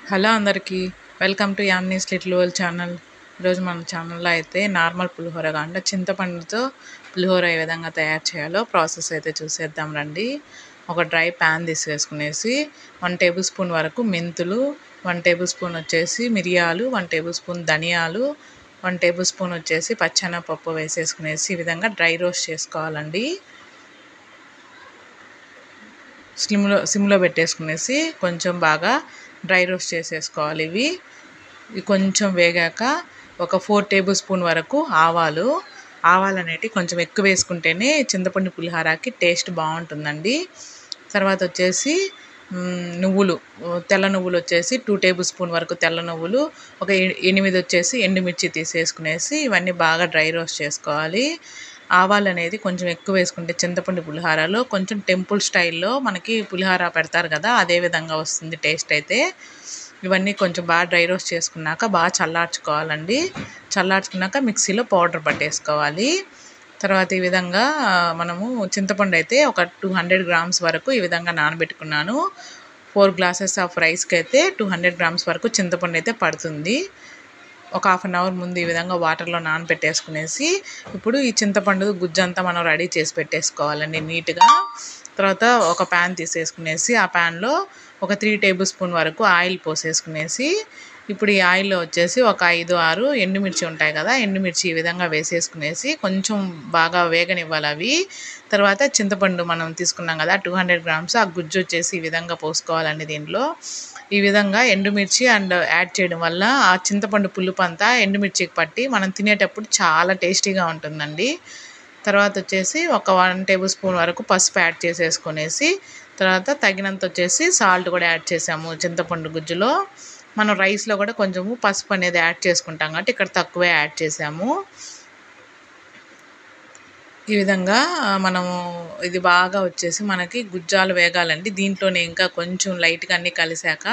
Hello అందరికీ welcome to యామ్నీస్ little world channel. ఈరోజు మన ఛానల్లో అయితే నార్మల్ పులిహోర అంటే చింతపండుతో పులిహోర ఏ విధంగా తయారు చేయాలో ప్రాసెస్ అయితే చూసేద్దాం రండి. ఒక డ్రై ప్యాన్ తీసేసుకునేసి 1 టేబుల్ స్పూన్ వరకు మెంతులు, 1 టేబుల్ స్పూన్ వచ్చేసి మిరియాలు, 1 టేబుల్ స్పూన్ ధనియాలు, 1 టేబుల్ స్పూన్ వచ్చేసి పచ్చెనగపప్పు వేసేసుకునేసి ఈ విధంగా డ్రై రోస్ట్ చేసుకోవాలండి. సిమ్లో పెట్టేసుకునేసి కొంచెం బాగా డ్రై రోస్ట్ చేసేసుకోవాలి. ఇవి కొంచెం వేగాక ఒక 4 టేబుల్ స్పూన్ వరకు ఆవాలు అనేటివి కొంచెం ఎక్కువ వేసుకుంటేనే చింతపండు పులిహోరకి టేస్ట్ బాగుంటుందండి. తర్వాత వచ్చేసి నువ్వులు, తెల్ల నువ్వులు వచ్చేసి 2 టేబుల్ స్పూన్ వరకు తెల్ల నువ్వులు, ఒక 8 వచ్చేసి ఎండుమిర్చి తీసేసుకునేసి ఇవన్నీ బాగా డ్రై రోస్ట్ చేసుకోవాలి. ఆవాలు అనేది కొంచెం ఎక్కువ వేసుకుంటే చింతపండు పులిహోరలో కొంచెం టెంపుల్ స్టైల్లో మనకి పులిహోర పెడతారు కదా, అదే విధంగా వస్తుంది టేస్ట్ అయితే. ఇవన్నీ కొంచెం బాగా డ్రై రోస్ట్ చేసుకున్నాక బాగా చల్లార్చుకోవాలండి. చల్లార్చుకున్నాక మిక్సీలో పౌడర్ పట్టేసుకోవాలి. తర్వాత ఈ విధంగా మనము చింతపండు అయితే ఒక 200 గ్రామ్స్ వరకు ఈ విధంగా నానబెట్టుకున్నాను. 4 గ్లాసెస్ ఆఫ్ రైస్కి అయితే 200 గ్రామ్స్ వరకు చింతపండు అయితే పడుతుంది. ఒక హాఫ్ అన్ అవర్ ముందు ఈ విధంగా వాటర్లో నానబెట్టేసుకునేసి ఇప్పుడు ఈ చింతపండు గుజ్జంతా మనం రెడీ చేసి పెట్టేసుకోవాలండి నీట్గా. తర్వాత ఒక ప్యాన్ తీసేసుకునేసి ఆ ప్యాన్లో ఒక 3 టేబుల్ స్పూన్ వరకు ఆయిల్ పోసేసుకునేసి ఇప్పుడు ఈ ఆయిల్లో వచ్చేసి ఒక 5-6 ఎండుమిర్చి ఉంటాయి కదా, ఎండుమిర్చి ఈ విధంగా వేసేసుకునేసి కొంచెం బాగా వేగనివ్వాలి అవి. తర్వాత చింతపండు మనం తీసుకున్నాం కదా 200 గ్రామ్స్, ఆ గుజ్జు వచ్చేసి ఈ విధంగా పోసుకోవాలండి దీంట్లో. ఈ విధంగా ఎండుమిర్చి యాడ్ చేయడం వల్ల ఆ చింతపండు పులుపు అంతా ఎండుమిర్చికి పట్టి మనం తినేటప్పుడు చాలా టేస్టీగా ఉంటుందండి. తర్వాత వచ్చేసి ఒక 1 టేబుల్ స్పూన్ వరకు పసుపు యాడ్ చేసేసుకునేసి తర్వాత తగినంత వచ్చేసి సాల్ట్ కూడా యాడ్ చేసాము. చింతపండు గుజ్జులో మనం రైస్లో కూడా కొంచెము పసుపు అనేది యాడ్ చేసుకుంటాం కాబట్టి ఇక్కడ తక్కువే యాడ్ చేసాము. ఈ విధంగా మనము ఇది బాగా వచ్చేసి మనకి గుజ్జాలు వేగాలండి. దీంట్లోనే ఇంకా కొంచెం లైట్గా అన్నీ కలిసాక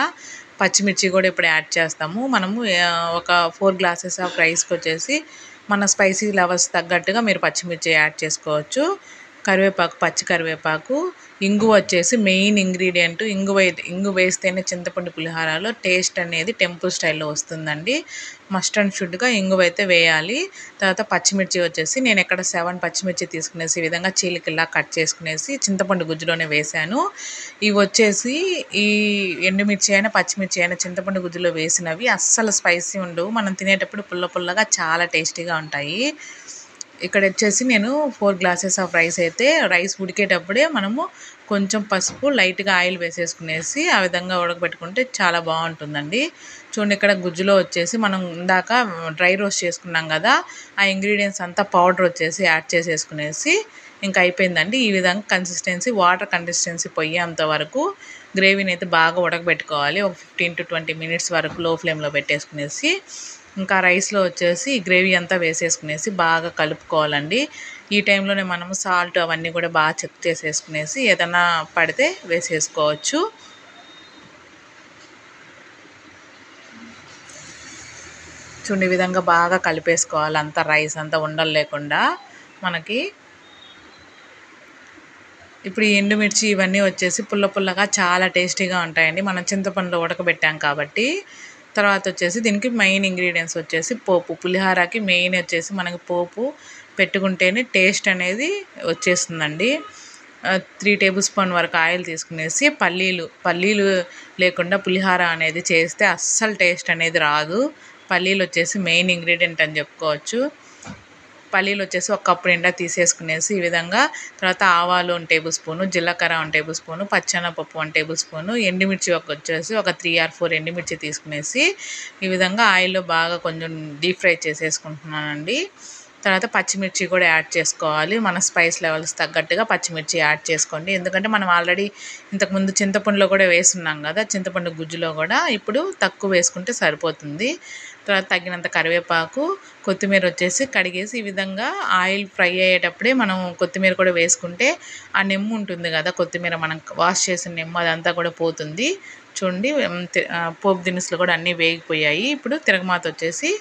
పచ్చిమిర్చి కూడా ఇప్పుడు యాడ్ చేస్తాము. మనము ఒక 4 గ్లాసెస్ ఆఫ్ రైస్కి వచ్చేసి మన స్పైసీ లెవెల్స్ తగ్గట్టుగా మీరు పచ్చిమిర్చి యాడ్ చేసుకోవచ్చు. కరివేపాకు, పచ్చి కరివేపాకు, ఇంగువ వచ్చేసి మెయిన్ ఇంగ్రీడియంట్. ఇంగువ వేస్తేనే చింతపండు పులిహోరలో టేస్ట్ అనేది టెంపుల్ స్టైల్లో వస్తుందండి. మస్ట్ అండ్ షుడ్గా ఇంగువ అయితే వేయాలి. తర్వాత పచ్చిమిర్చి వచ్చేసి నేను ఇక్కడ 7 పచ్చిమిర్చి తీసుకునేసి ఈ విధంగా చీలికల్లా కట్ చేసుకునేసి చింతపండు గుజ్జులోనే వేసాను. ఇవి వచ్చేసి ఈ ఎండుమిర్చి అయినా పచ్చిమిర్చి అయినా చింతపండు గుజ్జులో వేసినవి అస్సలు స్పైసీ ఉండవు. మనం తినేటప్పుడు పుల్లగా చాలా టేస్టీగా ఉంటాయి. ఇక్కడ వచ్చేసి నేను 4 గ్లాసెస్ ఆఫ్ రైస్ అయితే రైస్ ఉడికేటప్పుడే మనము కొంచెం పసుపు, లైట్గా ఆయిల్ వేసేసుకునేసి ఆ విధంగా ఉడకబెట్టుకుంటే చాలా బాగుంటుందండి. చూడండి ఇక్కడ గుజ్జులో వచ్చేసి మనం ఇందాక డ్రై రోస్ట్ చేసుకున్నాం కదా, ఆ ఇంగ్రీడియంట్స్ అంతా పౌడర్ వచ్చేసి యాడ్ చేసేసుకునేసి ఇంకా అయిపోయిందండి. ఈ విధంగా వాటర్ కన్సిస్టెన్సీ పోయేంత వరకు గ్రేవీని అయితే బాగా ఉడకబెట్టుకోవాలి. ఒక 15 to 20 మినిట్స్ వరకు లో ఫ్లేమ్లో పెట్టేసుకునేసి ఇంకా రైస్లో వచ్చేసి గ్రేవీ అంతా వేసేసుకునేసి బాగా కలుపుకోవాలండి. ఈ టైంలోనే మనము సాల్ట్ అవన్నీ కూడా బాగా చెక్ చేసేసుకునేసి ఏదైనా పడితే వేసేసుకోవచ్చు. చూడండి ఈ విధంగా బాగా కలిపేసుకోవాలి అంతా, రైస్ అంతా ఉండలు లేకుండా మనకి. ఇప్పుడు ఈ ఎండుమిర్చి ఇవన్నీ వచ్చేసి పుల్లగా చాలా టేస్టీగా ఉంటాయండి, మనం చింతపండులో ఉడకబెట్టాం కాబట్టి. తర్వాత వచ్చేసి దీనికి మెయిన్ ఇంగ్రీడియంట్స్ వచ్చేసి పోపు. పులిహోరకి మెయిన్ వచ్చేసి మనకి పోపు పెట్టుకుంటేనే టేస్ట్ అనేది వచ్చేస్తుందండి. 3 టేబుల్ స్పూన్ వరకు ఆయిల్ తీసుకునేసి పల్లీలు లేకుండా పులిహోర అనేది చేస్తే అస్సలు టేస్ట్ అనేది రాదు. పల్లీలు వచ్చేసి మెయిన్ ఇంగ్రీడియంట్ అని చెప్పుకోవచ్చు. పల్లీలు వచ్చేసి ఒక కప్పు నిండా తీసేసుకునేసి ఈ విధంగా. తర్వాత ఆవాలు 1 టేబుల్ స్పూను, జీలకర్ర 1 టేబుల్ స్పూను, పచ్చెనగపప్పు 1 టేబుల్ స్పూను, ఎండుమిర్చి వచ్చేసి ఒక 3 or 4 ఎండుమిర్చి తీసుకునేసి ఈ విధంగా ఆయిల్లో బాగా కొంచెం డీప్ ఫ్రై చేసేసుకుంటున్నానండి. తర్వాత పచ్చిమిర్చి కూడా యాడ్ చేసుకోవాలి. మన స్పైస్ లెవెల్స్ తగ్గట్టుగా పచ్చిమిర్చి యాడ్ చేసుకోండి. ఎందుకంటే మనం ఆల్రెడీ ఇంతకుముందు చింతపండులో కూడా వేసున్నాం కదా, చింతపండు గుజ్జులో కూడా. ఇప్పుడు తక్కువ వేసుకుంటే సరిపోతుంది. తర్వాత తగినంత కరివేపాకు, కొత్తిమీర వచ్చేసి కడిగేసి ఈ విధంగా ఆయిల్ ఫ్రై అయ్యేటప్పుడే మనం కొత్తిమీర కూడా వేసుకుంటే ఆ నెమ్ము ఉంటుంది కదా, కొత్తిమీర మనం వాష్ చేసిన నెమ్ము అదంతా కూడా పోతుంది. చూడండి పోపు దినుసులు కూడా అన్నీ వేగిపోయాయి. ఇప్పుడు తిరగమాత వచ్చేసి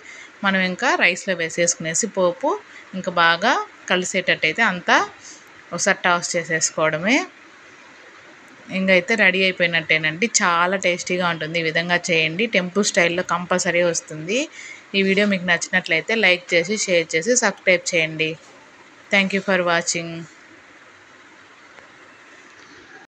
మనం ఇంకా రైస్లో వేసేసుకునేసి పోపు ఇంకా బాగా కలిసేటట్టయితే అంతా ఒకసారి టాస్ చేసేసుకోవడమే. ఇంకైతే రెడీ అయిపోయినట్టేనండి. చాలా టేస్టీగా ఉంటుంది. ఈ విధంగా చేయండి. టెంపుల్ స్టైల్లో కంపల్సరీ వస్తుంది. ఈ వీడియో మీకు నచ్చినట్లయితే లైక్ చేసి, షేర్ చేసి, సబ్స్క్రైబ్ చేయండి. Thank you for watching.